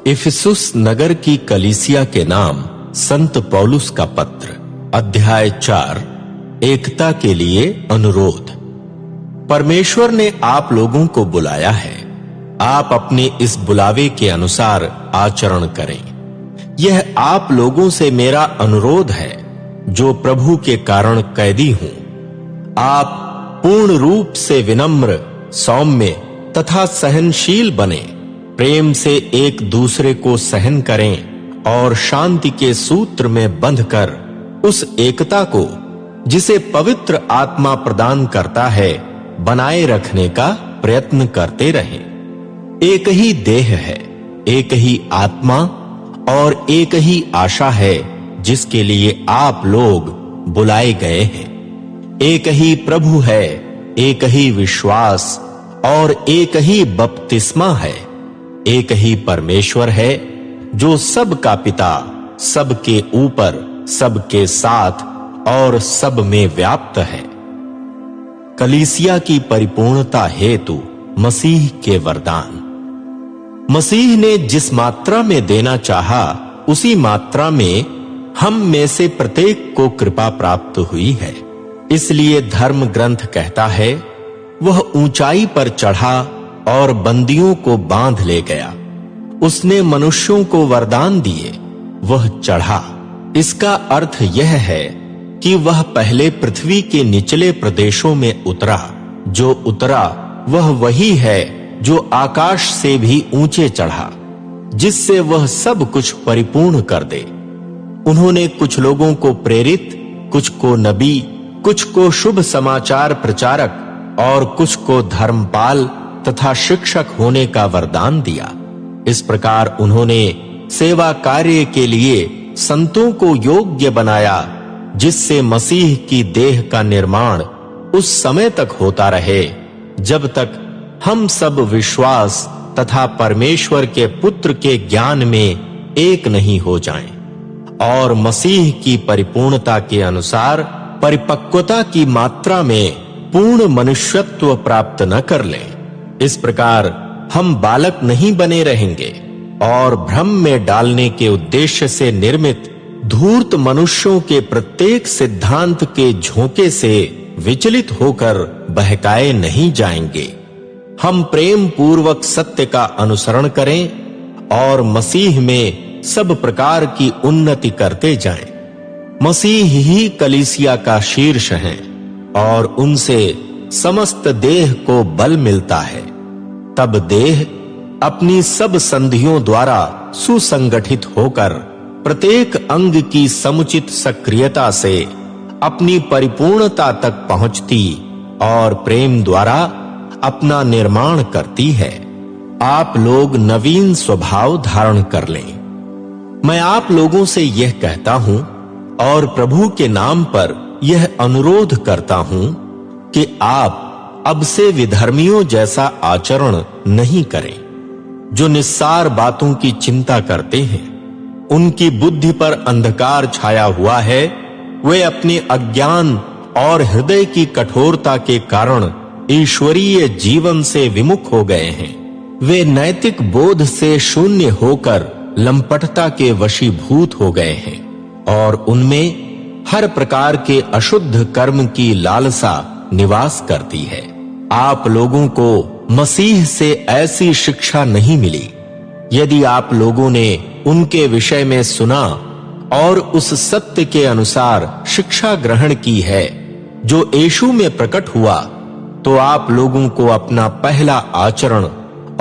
इफिसुस नगर की कलीसिया के नाम संत पौलुस का पत्र, अध्याय 4, एकता के लिए अनुरोध। परमेश्वर ने आप लोगों को बुलाया है, आप अपने इस बुलावे के अनुसार आचरण करें। यह आप लोगों से मेरा अनुरोध है जो प्रभु के कारण कैदी हूं। आप पूर्ण रूप से विनम्र, सौम्य तथा सहनशील बने, प्रेम से एक दूसरे को सहन करें और शांति के सूत्र में बंधकर उस एकता को जिसे पवित्र आत्मा प्रदान करता है बनाए रखने का प्रयत्न करते रहें। एक ही देह है, एक ही आत्मा और एक ही आशा है जिसके लिए आप लोग बुलाए गए हैं। एक ही प्रभु है, एक ही विश्वास और एक ही बपतिस्मा है। एक ही परमेश्वर है जो सबका पिता, सबके ऊपर, सबके साथ और सब में व्याप्त है। कलीसिया की परिपूर्णता हेतु मसीह के वरदान। मसीह ने जिस मात्रा में देना चाहा, उसी मात्रा में हम में से प्रत्येक को कृपा प्राप्त हुई है। इसलिए धर्म ग्रंथ कहता है, वह ऊंचाई पर चढ़ा और बंदियों को बांध ले गया। उसने मनुष्यों को वरदान दिए, वह चढ़ा। इसका अर्थ यह है कि वह पहले पृथ्वी के निचले प्रदेशों में उतरा। जो उतरा वह वही है जो आकाश से भी ऊंचे चढ़ा, जिससे वह सब कुछ परिपूर्ण कर दे। उन्होंने कुछ लोगों को प्रेरित, कुछ को नबी, कुछ को शुभ समाचार प्रचारक और कुछ को धर्मपाल तथा शिक्षक होने का वरदान दिया। इस प्रकार उन्होंने सेवा कार्य के लिए संतों को योग्य बनाया, जिससे मसीह की देह का निर्माण उस समय तक होता रहे जब तक हम सब विश्वास तथा परमेश्वर के पुत्र के ज्ञान में एक नहीं हो जाएं और मसीह की परिपूर्णता के अनुसार परिपक्वता की मात्रा में पूर्ण मनुष्यत्व प्राप्त न कर लें। इस प्रकार हम बालक नहीं बने रहेंगे और भ्रम में डालने के उद्देश्य से निर्मित धूर्त मनुष्यों के प्रत्येक सिद्धांत के झोंके से विचलित होकर बहकाए नहीं जाएंगे। हम प्रेम पूर्वक सत्य का अनुसरण करें और मसीह में सब प्रकार की उन्नति करते जाएं। मसीह ही कलीसिया का शीर्ष है और उनसे समस्त देह को बल मिलता है। तब देह अपनी सब संधियों द्वारा सुसंगठित होकर प्रत्येक अंग की समुचित सक्रियता से अपनी परिपूर्णता तक पहुंचती और प्रेम द्वारा अपना निर्माण करती है। आप लोग नवीन स्वभाव धारण कर लें। मैं आप लोगों से यह कहता हूं और प्रभु के नाम पर यह अनुरोध करता हूं कि आप अब से विधर्मियों जैसा आचरण नहीं करें, जो निस्सार बातों की चिंता करते हैं। उनकी बुद्धि पर अंधकार छाया हुआ है। वे अपने अज्ञान और हृदय की कठोरता के कारण ईश्वरीय जीवन से विमुख हो गए हैं। वे नैतिक बोध से शून्य होकर लंपटता के वशीभूत हो गए हैं और उनमें हर प्रकार के अशुद्ध कर्म की लालसा निवास करती है। आप लोगों को मसीह से ऐसी शिक्षा नहीं मिली। यदि आप लोगों ने उनके विषय में सुना और उस सत्य के अनुसार शिक्षा ग्रहण की है जो यीशु में प्रकट हुआ, तो आप लोगों को अपना पहला आचरण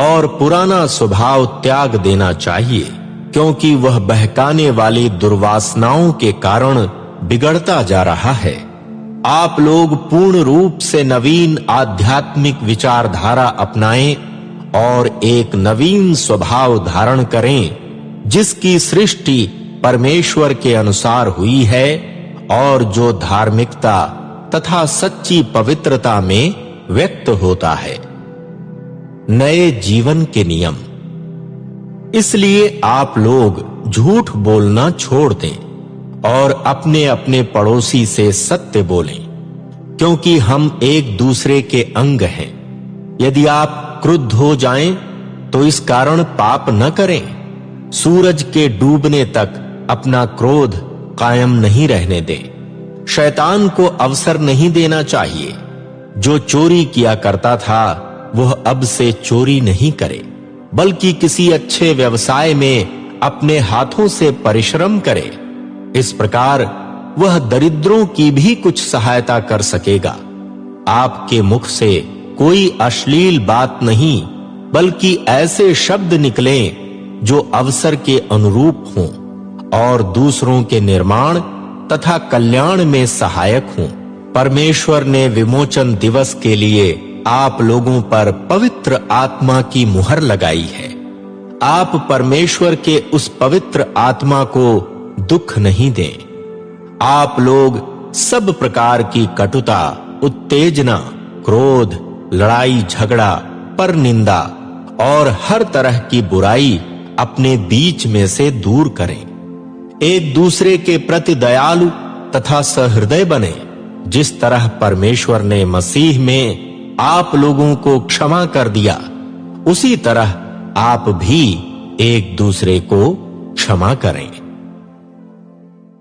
और पुराना स्वभाव त्याग देना चाहिए, क्योंकि वह बहकाने वाली दुर्वासनाओं के कारण बिगड़ता जा रहा है। आप लोग पूर्ण रूप से नवीन आध्यात्मिक विचारधारा अपनाएं और एक नवीन स्वभाव धारण करें, जिसकी सृष्टि परमेश्वर के अनुसार हुई है और जो धार्मिकता तथा सच्ची पवित्रता में व्यक्त होता है। नए जीवन के नियम। इसलिए आप लोग झूठ बोलना छोड़ दें और अपने अपने पड़ोसी से सत्य बोलें, क्योंकि हम एक दूसरे के अंग हैं। यदि आप क्रुद्ध हो जाएं, तो इस कारण पाप न करें। सूरज के डूबने तक अपना क्रोध कायम नहीं रहने दे। शैतान को अवसर नहीं देना चाहिए। जो चोरी किया करता था वह अब से चोरी नहीं करे, बल्कि किसी अच्छे व्यवसाय में अपने हाथों से परिश्रम करे। इस प्रकार वह दरिद्रों की भी कुछ सहायता कर सकेगा। आपके मुख से कोई अश्लील बात नहीं, बल्कि ऐसे शब्द निकलें जो अवसर के अनुरूप हों और दूसरों के निर्माण तथा कल्याण में सहायक हों। परमेश्वर ने विमोचन दिवस के लिए आप लोगों पर पवित्र आत्मा की मुहर लगाई है। आप परमेश्वर के उस पवित्र आत्मा को दुख नहीं दें। आप लोग सब प्रकार की कटुता, उत्तेजना, क्रोध, लड़ाई झगड़ा, परनिंदा और हर तरह की बुराई अपने बीच में से दूर करें। एक दूसरे के प्रति दयालु तथा सहृदय बने, जिस तरह परमेश्वर ने मसीह में आप लोगों को क्षमा कर दिया, उसी तरह आप भी एक दूसरे को क्षमा करें।